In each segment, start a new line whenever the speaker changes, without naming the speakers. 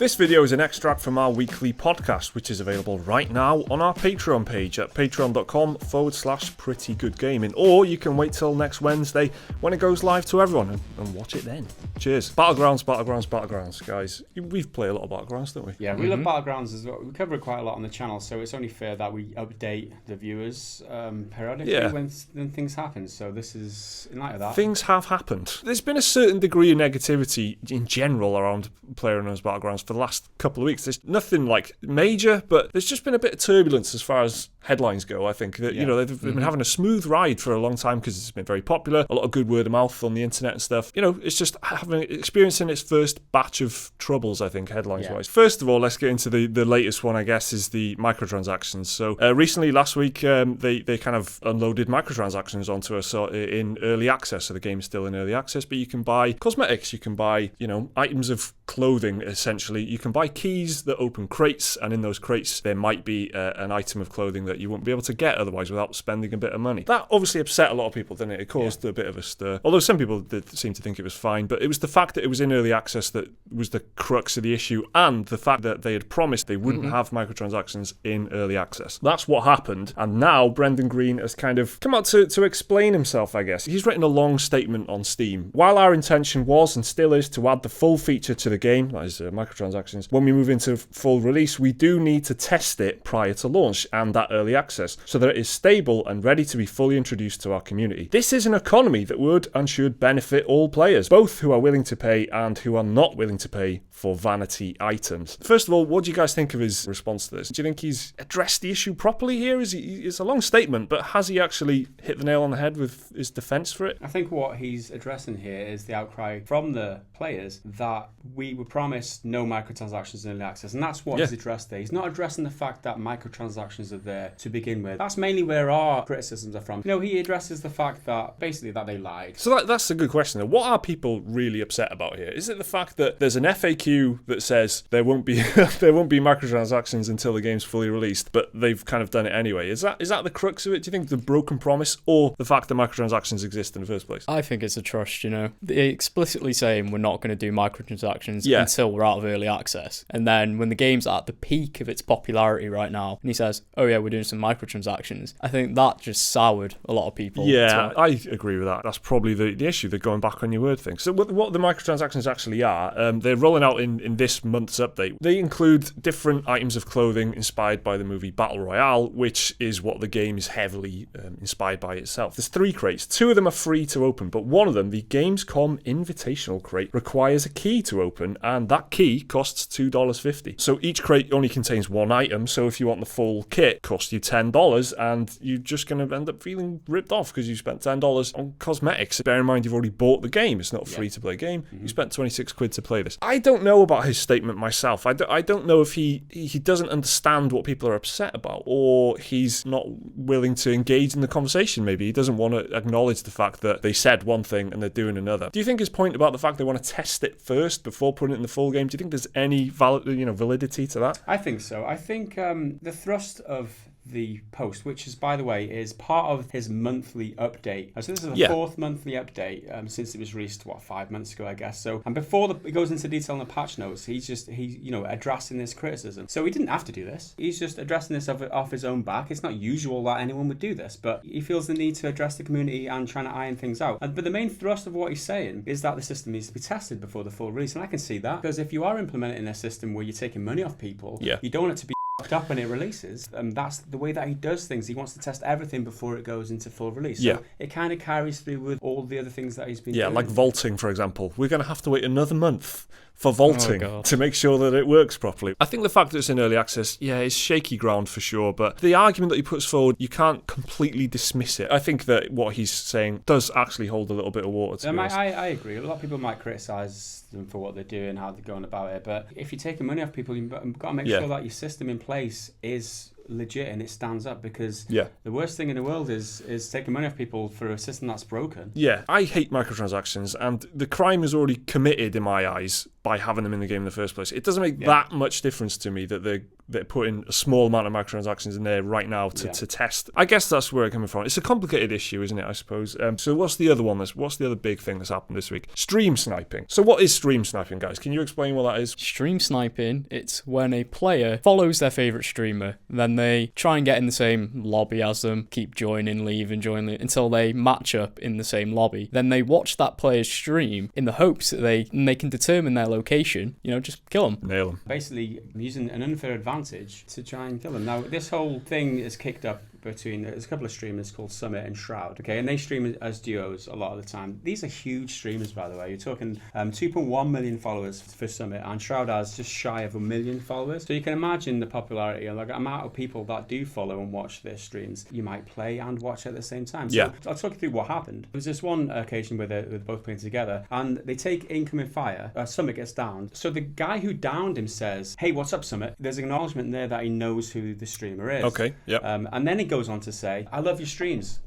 This video is an extract from our weekly podcast, which is available right now on our Patreon page at patreon.com/prettygoodgaming. Or you can wait till next Wednesday when it goes live to everyone and watch it then. Cheers. Battlegrounds, guys. We've played a lot of Battlegrounds, don't we?
Yeah, we love Battlegrounds as well. We cover it quite a lot on the channel, so it's only fair that we update the viewers periodically when things happen. So this is in light of that.
Things have happened. There's been a certain degree of negativity in general around PlayerUnknown's Battlegrounds for the last couple of weeks. There's nothing like major, but there's just been a bit of turbulence as far as headlines go. I think that they've been having a smooth ride for a long time because it's been very popular. A lot of good word of mouth on the internet and stuff. It's just experiencing its first batch of troubles, I think, headlines wise. First of all, let's get into the latest one, I guess, is the microtransactions. So recently, last week, they kind of unloaded microtransactions onto us in early access. So the game is still in early access, but you can buy cosmetics, you can buy items of clothing. Essentially, you can buy keys that open crates, and in those crates there might be an item of clothing that you wouldn't be able to get otherwise without spending a bit of money. That obviously upset a lot of people, didn't it? It caused a bit of a stir. Although some people did seem to think it was fine, but it was the fact that it was in early access that was the crux of the issue, and the fact that they had promised they wouldn't have microtransactions in early access. That's what happened, and now Brendan Greene has kind of come out to explain himself, I guess. He's written a long statement on Steam. While our intention was and still is to add the full feature to the game, that is microtransactions, when we move into full release, we do need to test it prior to launch and that early access so that it is stable and ready to be fully introduced to our community. This is an economy that would and should benefit all players, both who are willing to pay and who are not willing to pay for vanity items. First of all, what do you guys think of his response to this? Do you think he's addressed the issue properly here? It's a long statement, but has he actually hit the nail on the head with his defense for it?
I think what he's addressing here is the outcry from the players that we were promised no microtransactions in early access, and that's what he's addressed there. He's not addressing the fact that microtransactions are there to begin with. That's mainly where our criticisms are from. He addresses the fact that basically that they lied.
So that's a good question. What are people really upset about here? Is it the fact that there's an FAQ that says there won't be microtransactions until the game's fully released, but they've kind of done it anyway? Is that the crux of it? Do you think the broken promise, or the fact that microtransactions exist in the first place?
I think it's a trust. They're explicitly saying we're not going to do microtransactions until we're out of early access, and then when the game's at the peak of its popularity right now, and he says, "Oh yeah, we're doing some microtransactions," I think that just soured a lot of people.
Yeah, I agree with that. That's probably the issue, the going back on your word thing. So what the microtransactions actually are, they're rolling out in this month's update. They include different items of clothing inspired by the movie Battle Royale, which is what the game is heavily inspired by itself. There's 3 crates. 2 of them are free to open, but one of them, the Gamescom Invitational crate, requires a key to open, and that key costs $2.50. So each crate only contains 1 item, so if you want the full kit, it costs you $10, and you're just going to end up feeling ripped off because you spent $10 on cosmetics. Bear in mind, you've already bought the game. It's not a free-to-play game. You spent 26 quid to play this. I don't know about his statement myself. I don't know if he doesn't understand what people are upset about, or he's not willing to engage in the conversation. Maybe he doesn't want to acknowledge the fact that they said one thing and they're doing another. Do you think his point about the fact they want to test it first before putting it in the full game, do you think there's any validity to that?
I think so. I think the thrust of the post, which is, by the way, is part of his monthly update. So this is the 4th monthly update since it was released 5 months ago, I guess. So, and before it goes into detail in the patch notes, he's addressing this criticism. So he didn't have to do this. He's just addressing this off his own back. It's not usual that anyone would do this, but he feels the need to address the community and trying to iron things out. But the main thrust of what he's saying is that the system needs to be tested before the full release, and I can see that, because if you are implementing a system where you're taking money off people, you don't want it to be up when it releases. That's the way that he does things. He wants to test everything before it goes into full release. So it kind of carries through with all the other things that he's been doing.
Like vaulting, for example. We're going to have to wait another month for vaulting to make sure that it works properly. I think the fact that it's in early access, is shaky ground for sure, but the argument that he puts forward, you can't completely dismiss it. I think that what he's saying does actually hold a little bit of water.
I agree. A lot of people might criticise them for what they're doing, how they're going about it, but if you're taking money off people, you've got to make sure that your system in place is legit and it stands up, because the worst thing in the world is taking money off people for a system that's broken.
Yeah, I hate microtransactions, and the crime is already committed in my eyes by having them in the game in the first place. It doesn't make that much difference to me that they're putting a small amount of microtransactions in there right now to test. I guess that's where it's coming from. It's a complicated issue, isn't it, I suppose? So what's the other one? What's the other big thing that's happened this week? Stream sniping. So what is stream sniping, guys? Can you explain what that is?
Stream sniping, it's when a player follows their favourite streamer, then they try and get in the same lobby as them, keep joining, leaving, until they match up in the same lobby. Then they watch that player's stream in the hopes that they can determine their location, just kill them.
Nail them.
Basically using an unfair advantage to try and kill them. Now, this whole thing is kicked up between, there's a couple of streamers called Summit and Shroud, okay, and they stream as duos a lot of the time. These are huge streamers, by the way. You're talking 2.1 million followers for Summit, and Shroud has just shy of 1 million followers. So you can imagine the popularity and the amount of people that do follow and watch their streams. You might play and watch at the same time. So I'll talk you through what happened. There was this one occasion where they're both playing together, and they take incoming fire. Summit gets downed. So the guy who downed him says, "Hey, what's up, Summit?" There's an acknowledgement there that he knows who the streamer is.
Okay, yep.
And then he goes on to say, "I love your streams."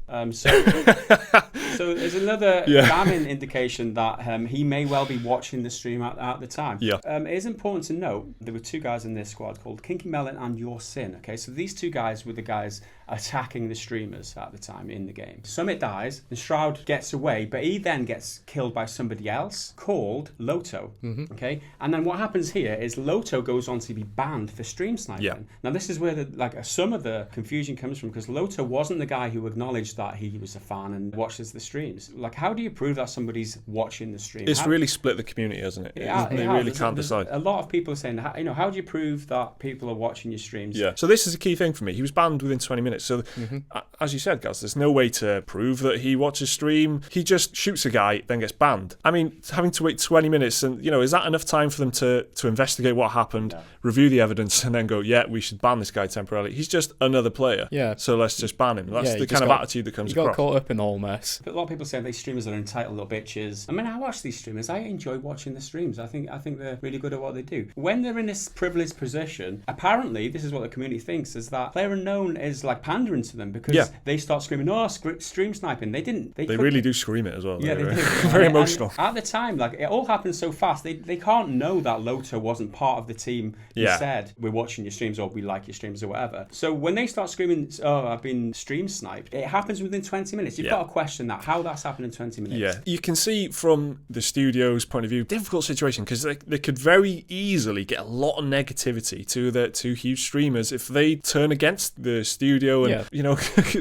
So there's another damning indication that he may well be watching the stream at the time.
Yeah.
It is important to note there were two guys in this squad called Kinky Melon and Your Sin. Okay, so these two guys were the guys attacking the streamers at the time in the game. Summit dies, and Shroud gets away, but he then gets killed by somebody else called Loto. Mm-hmm. Okay, and then what happens here is Loto goes on to be banned for stream sniping. Yeah. Now this is where some of the confusion comes from, because Loto wasn't the guy who acknowledged that he was a fan and watches the streams. How do you prove that somebody's watching the stream?
It's really split the community, hasn't it? They really can't decide.
A lot of people are saying, how do you prove that people are watching your streams?
Yeah. So this is a key thing for me. He was banned within 20 minutes. So as you said, guys, there's no way to prove that he watches stream. He just shoots a guy, then gets banned. I mean, having to wait 20 minutes, and is that enough time for them to investigate what happened, review the evidence, and then go, we should ban this guy temporarily? He's just another player. Yeah. So let's just ban him. That's the kind of attitude that comes across.
He got caught up in the whole mess.
But a lot of people say these streamers are entitled little bitches. I mean, I watch these streamers. I enjoy watching the streams. I think they're really good at what they do. When they're in this privileged position, apparently, this is what the community thinks, is that PlayerUnknown is pandering to them, because they start screaming, stream sniping. They didn't. They
really do scream it as well.
Yeah, they do.
Very emotional.
And at the time, it all happened so fast, they can't know that Loto wasn't part of the team who said, "We're watching your streams," or "We like your streams," or whatever. So when they start screaming, "Oh, I've been stream sniped," it happens within 20 minutes. You've got to question how that's happened in 20 minutes.
Yeah, you can see from the studio's point of view, difficult situation, because they could very easily get a lot of negativity to the two huge streamers if they turn against the studio, and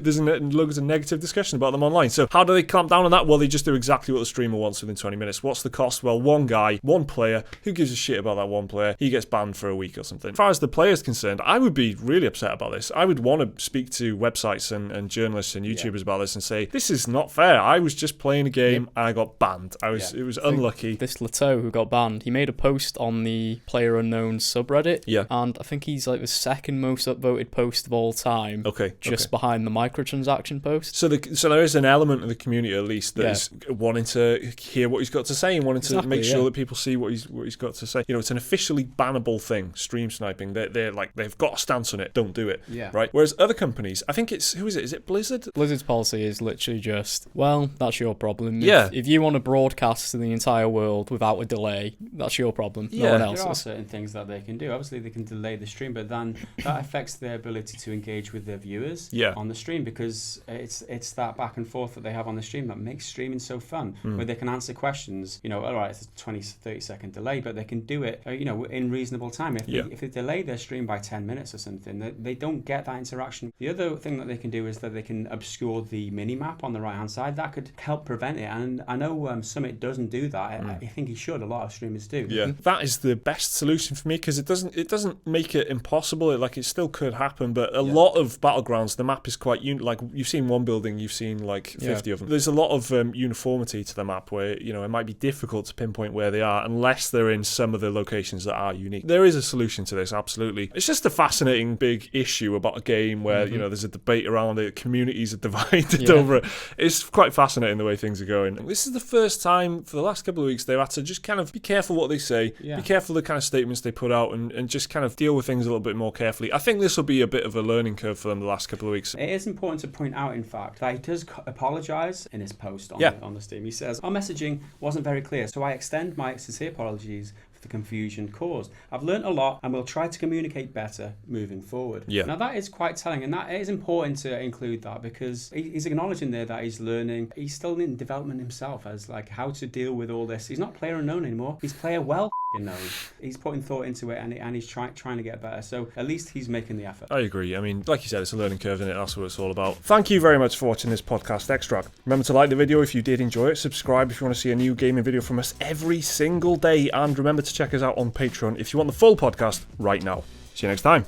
there's loads of negative discussion about them online. So how do they clamp down on that? Well, they just do exactly what the streamer wants within 20 minutes. What's the cost? Well, one guy, one player. Who gives a shit about that one player? He gets banned for a week or something. As far as the player's concerned, I would be really upset about this. I would want to speak to websites and journalists and YouTubers about this and say, this is not fair. I was just playing a game and I got banned. It was unlucky.
This Lato who got banned, he made a post on the PlayerUnknown's subreddit. Yeah. And I think he's the second most upvoted post of all time.
Okay.
Just behind the microtransaction post.
So there is an element of the community, at least, that is wanting to hear what he's got to say and wanting to make sure that people see what he's got to say. It's an officially bannable thing, stream sniping. They've got a stance on it. Don't do it. Yeah. Right. Whereas other companies, I think who is it? Is it Blizzard?
Blizzard's policy is literally just, that's your problem. If you want to broadcast to the entire world without a delay, that's your problem. No one else's.
There are certain things that they can do. Obviously, they can delay the stream, but then that affects their ability to engage with their viewers on the stream, because it's that back and forth that they have on the stream that makes streaming so fun, where they can answer questions. All right, it's a 20-30 second delay, but they can do it in reasonable time. If they delay their stream by 10 minutes or something, they don't get that interaction. The other thing that they can do is that they can obscure the mini-map on the right-hand side. That could help prevent it, and I know Summit doesn't do that. I think he should. A lot of streamers do.
Yeah, that is the best solution for me, because it doesn't make it impossible. It still could happen, but a lot of Battlegrounds, the map is quite you've seen one building, you've seen 50 of them. There's a lot of uniformity to the map where it might be difficult to pinpoint where they are unless they're in some of the locations that are unique. There is a solution to this, absolutely. It's just a fascinating big issue about a game where there's a debate around it. Communities are divided over it. It's quite fascinating the way things are going. This is the first time for the last couple of weeks they've had to just kind of be careful what they say, be careful the kind of statements they put out, and just kind of deal with things a little bit more carefully. I think this will be a bit of a learning curve for them the last couple of weeks.
It is important to point out, in fact, that he does apologise in his post on the Steam. He says, our messaging wasn't very clear, so I extend my sincere apologies for the confusion caused. I've learnt a lot and will try to communicate better moving forward. Now that is quite telling, and that is important to include that, because he's acknowledging there that he's learning. He's still in development himself as like how to deal with all this. He's not PlayerUnknown anymore. He's player well knows. He's putting thought into it, and he's trying to get better. So at least he's making the effort.
I agree. I mean, like you said, it's a learning curve, isn't it? That's what it's all about. Thank you very much for watching this podcast extract. Remember to like the video if you did enjoy it. Subscribe if you want to see a new gaming video from us every single day. And remember to check us out on Patreon if you want the full podcast right now. See you next time.